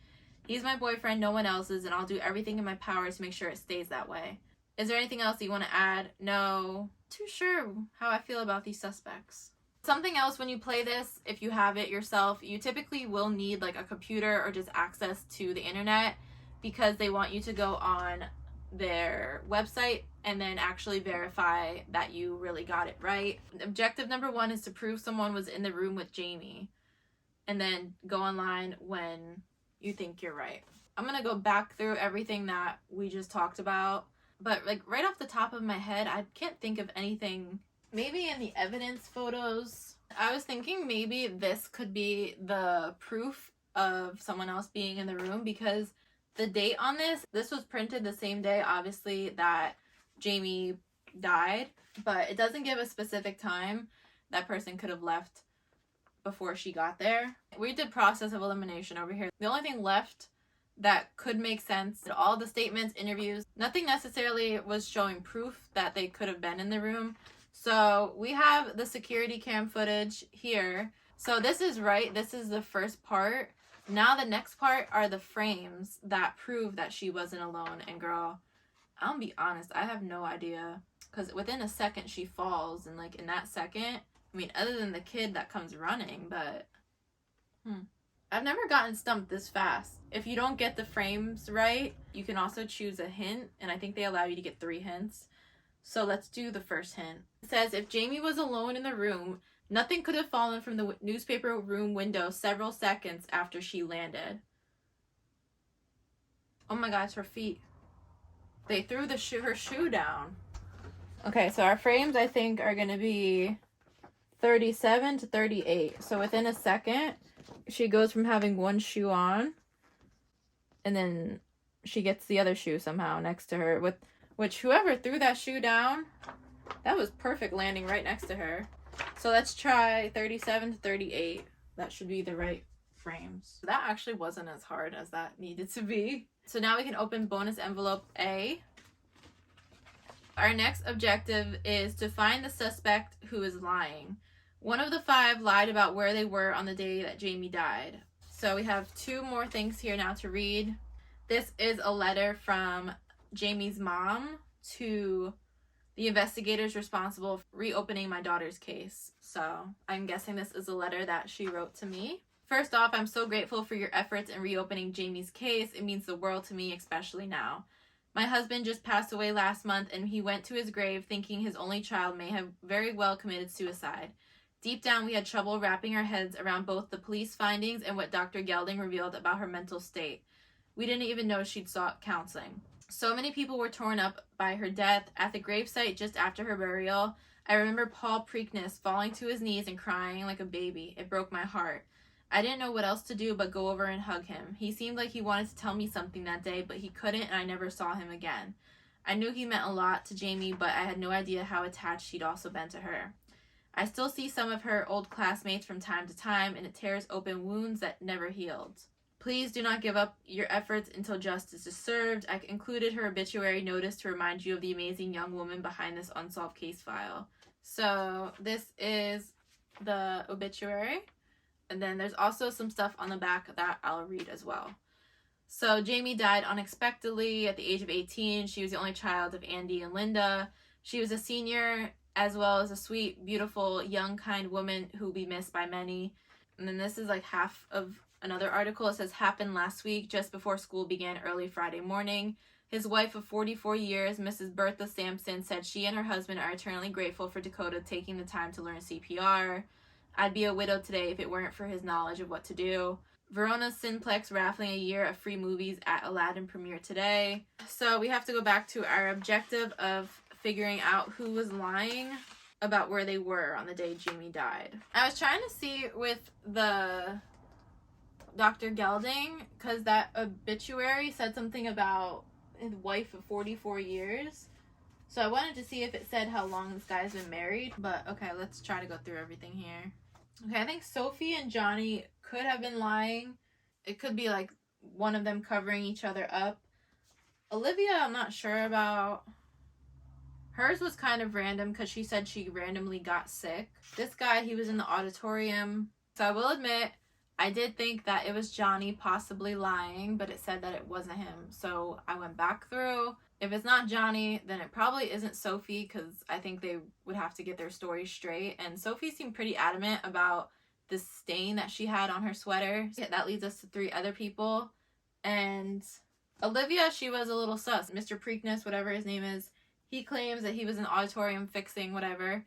He's my boyfriend, no one else's, and I'll do everything in my power to make sure it stays that way. Is there anything else that you want to add? No. Too sure how I feel about these suspects. Something else when you play this, if you have it yourself, you typically will need like a computer or just access to the internet because they want you to go on their website and then actually verify that you really got it right. Objective number 1 is to prove someone was in the room with Jamie and then go online when you think you're right. I'm going to go back through everything that we just talked about. But like right off the top of my head, I can't think of anything. Maybe in the evidence photos, I was thinking maybe this could be the proof of someone else being in the room because the date on this was printed the same day, obviously, that Jamie died. But it doesn't give a specific time that person could have left before she got there. We did process of elimination over here. The only thing left that could make sense, all the statements, interviews, nothing necessarily was showing proof that they could have been in the room. So we have the security cam footage here. So this is right. This is the first part. Now the next part are the frames that prove that she wasn't alone. And girl, I'll be honest, I have no idea. Because within a second she falls. And like in that second, I mean, other than the kid that comes running, but I've never gotten stumped this fast. If you don't get the frames right, you can also choose a hint, and I think they allow you to get 3 hints. So let's do the first hint. It says, if Jamie was alone in the room, nothing could have fallen from the newspaper room window several seconds after she landed. Oh my gosh, her feet. They threw her shoe down. Okay, so our frames, I think, are going to be 37 to 38. So within a second, she goes from having one shoe on, and then she gets the other shoe somehow next to her, which whoever threw that shoe down, that was perfect landing right next to her. So let's try 37 to 38. That should be the right frames. That actually wasn't as hard as that needed to be. So now we can open bonus envelope A. Our next objective is to find the suspect who is lying. One of the 5 lied about where they were on the day that Jamie died. So we have 2 more things here now to read. This is a letter from Jamie's mom to the investigators responsible for reopening my daughter's case. So I'm guessing this is a letter that she wrote to me. First off, I'm so grateful for your efforts in reopening Jamie's case. It means the world to me, especially now. My husband just passed away last month, and he went to his grave thinking his only child may have very well committed suicide. Deep down, we had trouble wrapping our heads around both the police findings and what Dr. Gelding revealed about her mental state. We didn't even know she'd sought counseling. So many people were torn up by her death. At the gravesite just after her burial, I remember Paul Preakness falling to his knees and crying like a baby. It broke my heart. I didn't know what else to do but go over and hug him. He seemed like he wanted to tell me something that day, but he couldn't, and I never saw him again. I knew he meant a lot to Jamie, but I had no idea how attached he'd also been to her. I still see some of her old classmates from time to time, and it tears open wounds that never healed. Please do not give up your efforts until justice is served. I included her obituary notice to remind you of the amazing young woman behind this unsolved case file. So this is the obituary. And then there's also some stuff on the back that I'll read as well. So Jamie died unexpectedly at the age of 18. She was the only child of Andy and Linda. She was a senior, as well as a sweet, beautiful, young, kind woman who will be missed by many. And then this is like half of another article. It says, happened last week just before school began early Friday morning. His wife of 44 years, Mrs. Bertha Sampson, said she and her husband are eternally grateful for Dakota taking the time to learn CPR. I'd be a widow today if it weren't for his knowledge of what to do. Verona's Cineplex raffling a year of free movies at Aladdin premiere today. So we have to go back to our objective of figuring out who was lying about where they were on the day Jamie died. I was trying to see with the Dr. Gelding, because that obituary said something about his wife of 44 years. So I wanted to see if it said how long this guy's been married. But okay, let's try to go through everything here. Okay, I think Sophie and Johnny could have been lying. It could be like one of them covering each other up. Olivia, I'm not sure about. Hers was kind of random because she said she randomly got sick. This guy, he was in the auditorium. So I will admit, I did think that it was Johnny possibly lying, but it said that it wasn't him. So I went back through. If it's not Johnny, then it probably isn't Sophie, because I think they would have to get their story straight. And Sophie seemed pretty adamant about the stain that she had on her sweater. Yeah, that leads us to 3 other people. And Olivia, she was a little sus. Mr. Preakness, whatever his name is, he claims that he was in the auditorium fixing whatever.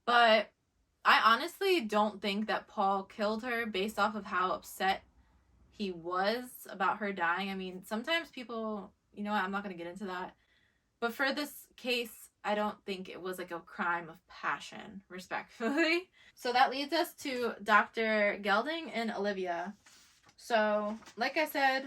But I honestly don't think that Paul killed her based off of how upset he was about her dying. I mean, sometimes people, you know what, I'm not going to get into that. But for this case, I don't think it was like a crime of passion, respectfully. So that leads us to Dr. Gelding and Olivia. So, like I said,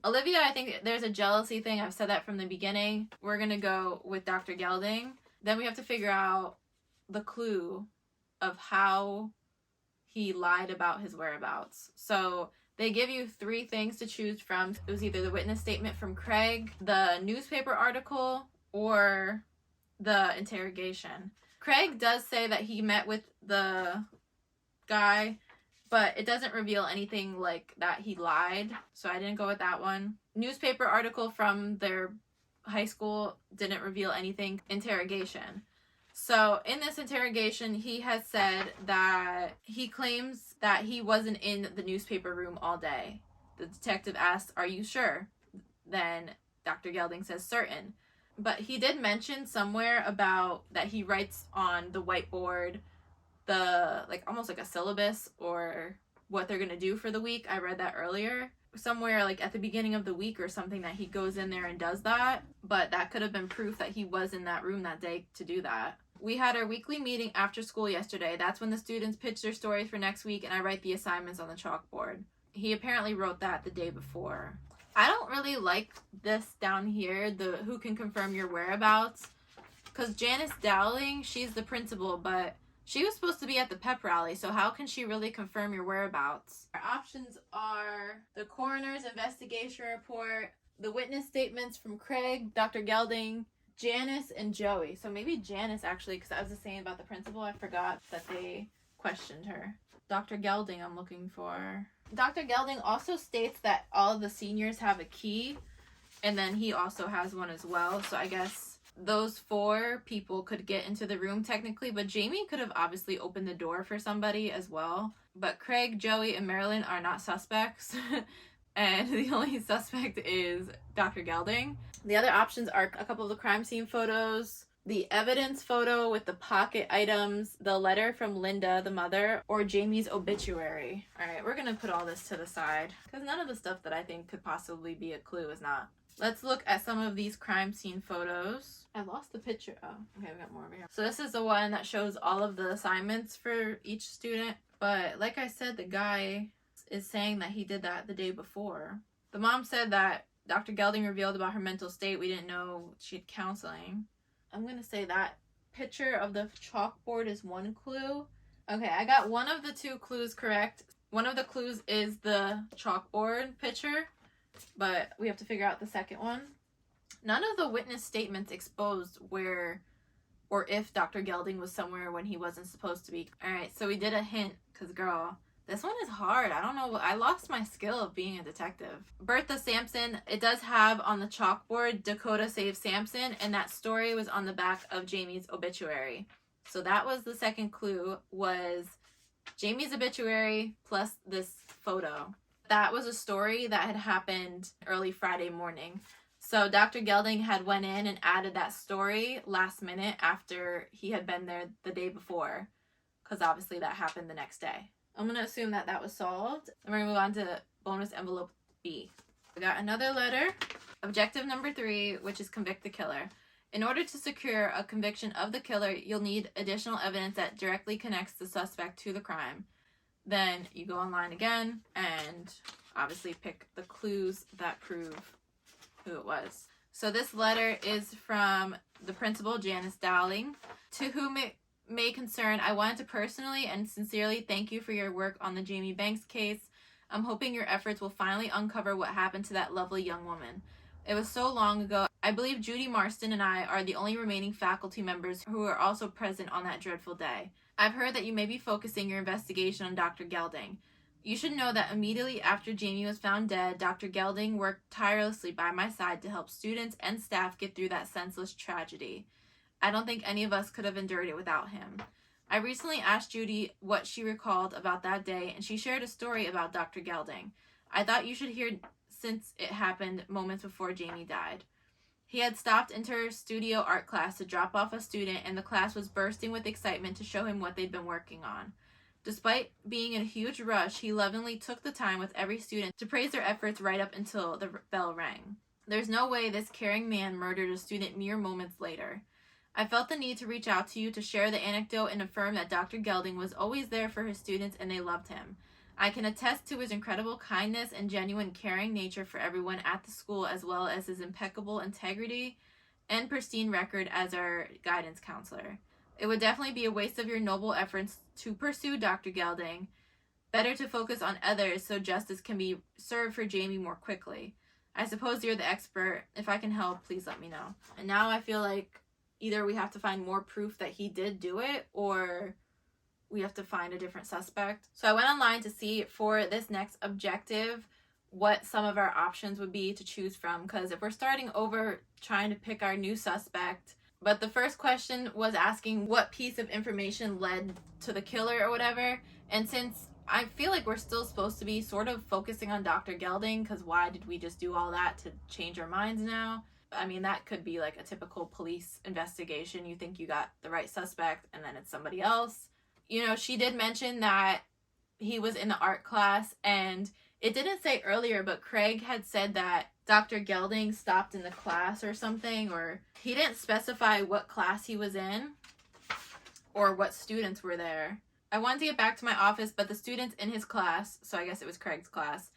Olivia, I think there's a jealousy thing. I've said that from the beginning. We're going to go with Dr. Gelding. Then we have to figure out the clue of how he lied about his whereabouts. So they give you 3 things to choose from. It was either the witness statement from Craig, the newspaper article, or the interrogation. Craig does say that he met with the guy, but it doesn't reveal anything like that he lied, so I didn't go with that one. Newspaper article from their high school didn't reveal anything. Interrogation. So in this interrogation, he has said that he claims that he wasn't in the newspaper room all day. The detective asks, "Are you sure?" Then Dr. Gelding says, "Certain." But he did mention somewhere about that he writes on the whiteboard the, like, almost like a syllabus or what they're going to do for the week. I read that earlier. Somewhere like at the beginning of the week or something that he goes in there and does that. But that could have been proof that he was in that room that day to do that. We had our weekly meeting after school yesterday. That's when the students pitch their stories for next week and I write the assignments on the chalkboard. He apparently wrote that the day before. I don't really like this down here, the who can confirm your whereabouts. Because Janice Dowling, she's the principal, but she was supposed to be at the pep rally, so how can she really confirm your whereabouts? Our options are the coroner's investigation report, the witness statements from Craig, Dr. Gelding, Janice, and Joey. So maybe Janice, actually, because I was just saying about the principal, I forgot that they questioned her. Dr. Gelding I'm looking for. Dr. Gelding also states that all of the seniors have a key, and then he also has one as well. So I guess those 4 people could get into the room technically, but Jamie could have obviously opened the door for somebody as well. But Craig, Joey, and Marilyn are not suspects. And the only suspect is Dr. Gelding. The other options are a couple of the crime scene photos, the evidence photo with the pocket items, the letter from Linda, the mother, or Jamie's obituary. Alright, we're gonna put all this to the side, because none of the stuff that I think could possibly be a clue is not. Let's look at some of these crime scene photos. I lost the picture. Oh, okay, we got more over here. So this is the one that shows all of the assignments for each student. But like I said, the guy is saying that he did that the day before. The mom said that Dr. Gelding revealed about her mental state. We didn't know she had counseling. I'm going to say that picture of the chalkboard is one clue. Okay, I got one of the 2 clues correct. One of the clues is the chalkboard picture, but we have to figure out the second one. None of the witness statements exposed where or if Dr. Gelding was somewhere when he wasn't supposed to be. Alright, so we did a hint, because girl, this one is hard. I don't know. I lost my skill of being a detective. Bertha Sampson, it does have on the chalkboard, Dakota saved Sampson, and that story was on the back of Jamie's obituary. So that was the second clue, was Jamie's obituary plus this photo. That was a story that had happened early Friday morning. So Dr. Gelding had went in and added that story last minute after he had been there the day before, because obviously that happened the next day. I'm going to assume that that was solved. And we're going to move on to bonus envelope B. We got another letter. Objective number 3, which is convict the killer. In order to secure a conviction of the killer, you'll need additional evidence that directly connects the suspect to the crime. Then you go online again and obviously pick the clues that prove who it was. So this letter is from the principal, Janice Dowling. To whom it may concern, I wanted to personally and sincerely thank you for your work on the Jamie Banks case. I'm hoping your efforts will finally uncover what happened to that lovely young woman. It was so long ago. I believe Judy Marston and I are the only remaining faculty members who are also present on that dreadful day. I've heard that you may be focusing your investigation on Dr. Gelding. You should know that immediately after Jamie was found dead, Dr. Gelding worked tirelessly by my side to help students and staff get through that senseless tragedy. I don't think any of us could have endured it without him. I recently asked Judy what she recalled about that day, and she shared a story about Dr. Gelding. I thought you should hear, since it happened moments before Jamie died. He had stopped into her studio art class to drop off a student, and the class was bursting with excitement to show him what they'd been working on. Despite being in a huge rush, he lovingly took the time with every student to praise their efforts right up until the bell rang. There's no way this caring man murdered a student mere moments later. I felt the need to reach out to you to share the anecdote and affirm that Dr. Gelding was always there for his students and they loved him. I can attest to his incredible kindness and genuine caring nature for everyone at the school, as well as his impeccable integrity and pristine record as our guidance counselor. It would definitely be a waste of your noble efforts to pursue Dr. Gelding. Better to focus on others so justice can be served for Jamie more quickly. I suppose you're the expert. If I can help, please let me know. And now I feel like either we have to find more proof that he did do it, or we have to find a different suspect. So I went online to see for this next objective what some of our options would be to choose from, because if we're starting over trying to pick our new suspect, but the first question was asking what piece of information led to the killer or whatever, and since I feel like we're still supposed to be sort of focusing on Dr. Gelding, because why did we just do all that to change our minds now? I mean, that could be like a typical police investigation. You think you got the right suspect and then it's somebody else. You know, she did mention that he was in the art class, and it didn't say earlier, but Craig had said that Dr. Gelding stopped in the class or something, or he didn't specify what class he was in or what students were there. I wanted to get back to my office, but the students in his class, so I guess it was Craig's class,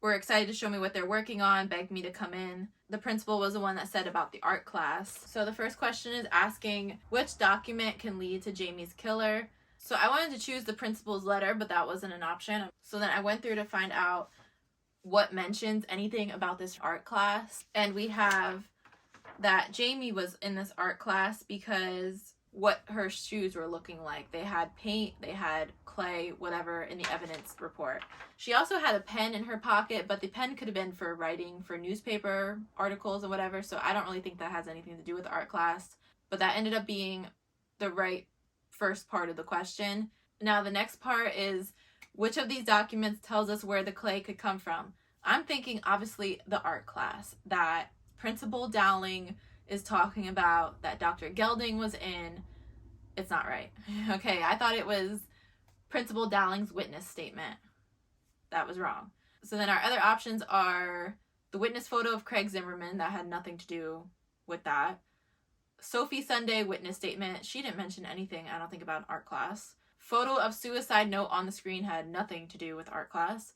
were excited to show me what they're working on, begged me to come in. The principal was the one that said about the art class. So the first question is asking which document can lead to Jamie's killer. So I wanted to choose the principal's letter, but that wasn't an option. So then I went through to find out what mentions anything about this art class. And we have that Jamie was in this art class because what her shoes were looking like. They had paint, they had clay, whatever in the evidence report. She also had a pen in her pocket, but the pen could have been for writing for newspaper articles or whatever. So I don't really think that has anything to do with the art class. But that ended up being the right first part of the question. Now the next part is which of these documents tells us where the clay could come from. I'm thinking obviously the art class that Principal Dowling is talking about, that Dr. Gelding was in. It's not right. Okay, I thought it was Principal Dowling's witness statement. That was wrong. So then our other options are the witness photo of Craig Zimmerman. That had nothing to do with that. Sophie Sunday witness statement. She didn't mention anything, I don't think, about an art class. Photo of suicide note on the screen had nothing to do with art class.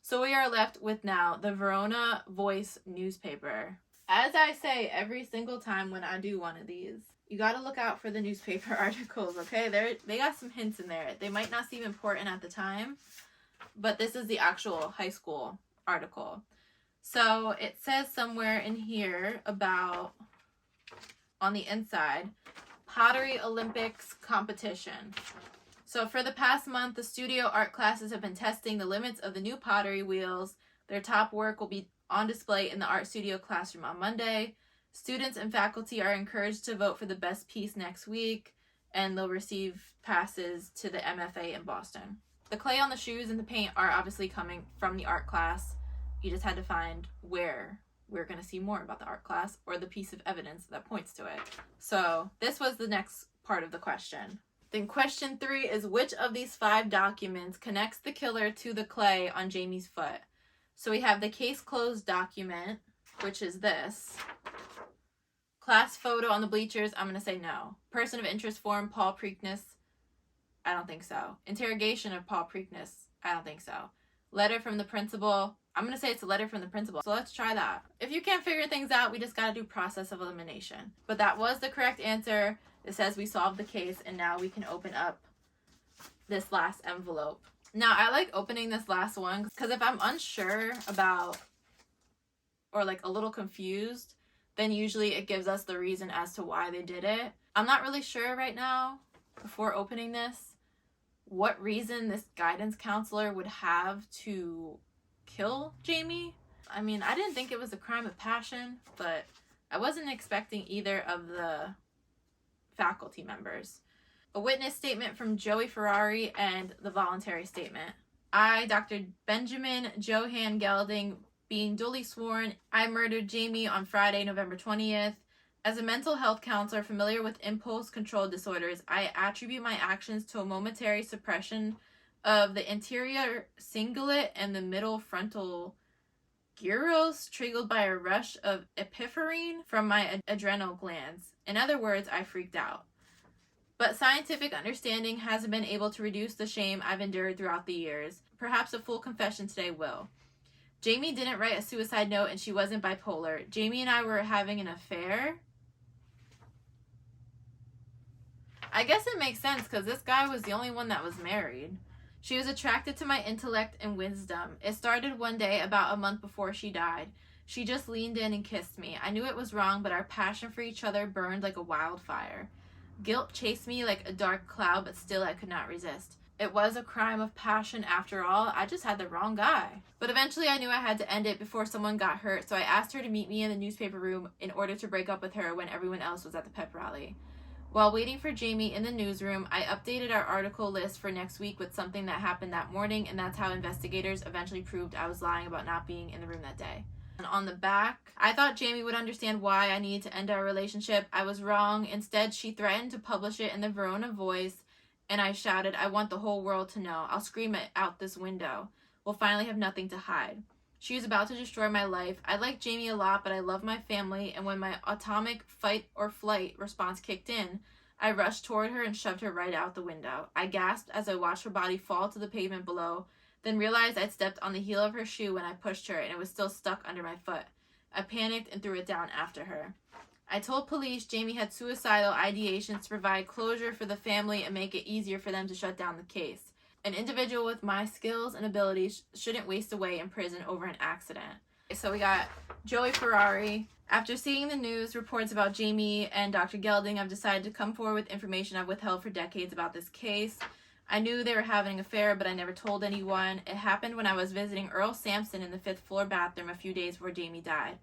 So we are left with now the Verona Voice newspaper. As I say every single time when I do one of these, you got to look out for the newspaper articles, okay? They got some hints in there. They might not seem important at the time, but this is the actual high school article. So it says somewhere in here about, on the inside, Pottery Olympics competition. So for the past month, the studio art classes have been testing the limits of the new pottery wheels. Their top work will be on display in the art studio classroom on Monday. Students and faculty are encouraged to vote for the best piece next week, and they'll receive passes to the MFA in Boston. The clay on the shoes and the paint are obviously coming from the art class. You just had to find where we're going to see more about the art class or the piece of evidence that points to it. So this was the next part of the question. Then question 3 is, which of these 5 documents connects the killer to the clay on Jamie's foot? So we have the case closed document, which is this. Class photo on the bleachers, I'm going to say no. Person of interest form, Paul Preakness, I don't think so. Interrogation of Paul Preakness, I don't think so. Letter from the principal, I'm going to say it's a letter from the principal. So let's try that. If you can't figure things out, we just got to do process of elimination. But that was the correct answer. It says we solved the case, and now we can open up this last envelope. Now, I like opening this last one because if I'm unsure about or like a little confused, then usually it gives us the reason as to why they did it. I'm not really sure right now, before opening this, what reason this guidance counselor would have to kill Jamie. I mean, I didn't think it was a crime of passion, but I wasn't expecting either of the faculty members. A witness statement from Joey Ferrari and the voluntary statement. I, Dr. Benjamin Johann Gelding, being duly sworn, I murdered Jamie on Friday, November 20th. As a mental health counselor familiar with impulse control disorders, I attribute my actions to a momentary suppression of the anterior cingulate and the middle frontal gyros triggered by a rush of epinephrine from my adrenal glands. In other words, I freaked out. But scientific understanding hasn't been able to reduce the shame I've endured throughout the years. Perhaps a full confession today will. Jamie didn't write a suicide note and she wasn't bipolar. Jamie and I were having an affair. I guess it makes sense because this guy was the only one that was married. She was attracted to my intellect and wisdom. It started one day about a month before she died. She just leaned in and kissed me. I knew it was wrong, but our passion for each other burned like a wildfire. Guilt chased me like a dark cloud, but still I could not resist. It was a crime of passion after all. I just had the wrong guy. But eventually I knew I had to end it before someone got hurt, so I asked her to meet me in the newspaper room in order to break up with her when everyone else was at the pep rally. While waiting for Jamie in the newsroom, I updated our article list for next week with something that happened that morning, and that's how investigators eventually proved I was lying about not being in the room that day. And on the back, I thought Jamie would understand why I needed to end our relationship. I was wrong. Instead, she threatened to publish it in the Verona Voice, and I shouted, I want the whole world to know. I'll scream it out this window. We'll finally have nothing to hide. She was about to destroy my life. I like Jamie a lot, but I love my family, and when my atomic fight or flight response kicked in, I rushed toward her and shoved her right out the window. I gasped as I watched her body fall to the pavement below, then realized I'd stepped on the heel of her shoe when I pushed her, and it was still stuck under my foot. I panicked and threw it down after her. I told police Jamie had suicidal ideations to provide closure for the family and make it easier for them to shut down the case. An individual with my skills and abilities shouldn't waste away in prison over an accident. So we got Joey Ferrari. After seeing the news reports about Jamie and Dr. Gelding, I've decided to come forward with information I've withheld for decades about this case. I knew they were having an affair, but I never told anyone. It happened when I was visiting Earl Sampson in the 5th floor bathroom a few days before Jamie died.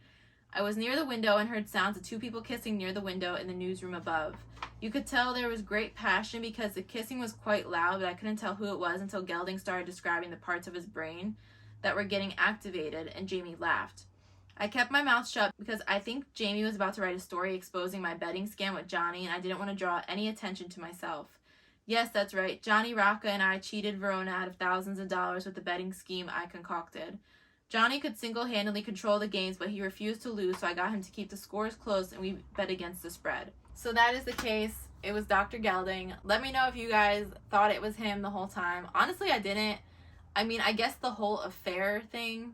I was near the window and heard sounds of 2 people kissing near the window in the newsroom above. You could tell there was great passion because the kissing was quite loud, but I couldn't tell who it was until Gelding started describing the parts of his brain that were getting activated, and Jamie laughed. I kept my mouth shut because I think Jamie was about to write a story exposing my betting scam with Johnny, and I didn't want to draw any attention to myself. Yes, that's right. Johnny Rocca and I cheated Verona out of thousands of dollars with the betting scheme I concocted. Johnny could single-handedly control the games, but he refused to lose, so I got him to keep the scores close and we bet against the spread. So that is the case. It was Dr. Gelding. Let me know if you guys thought it was him the whole time. Honestly, I didn't. I mean, I guess the whole affair thing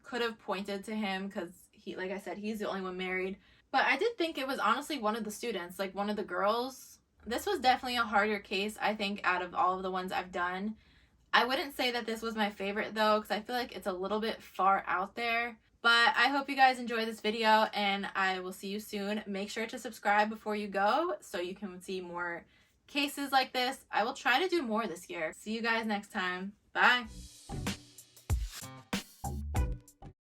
could have pointed to him because he, like I said, he's the only one married. But I did think it was honestly one of the students, like one of the girls. This was definitely a harder case, I think, out of all of the ones I've done. I wouldn't say that this was my favorite, though, because I feel like it's a little bit far out there. But I hope you guys enjoy this video, and I will see you soon. Make sure to subscribe before you go so you can see more cases like this. I will try to do more this year. See you guys next time. Bye.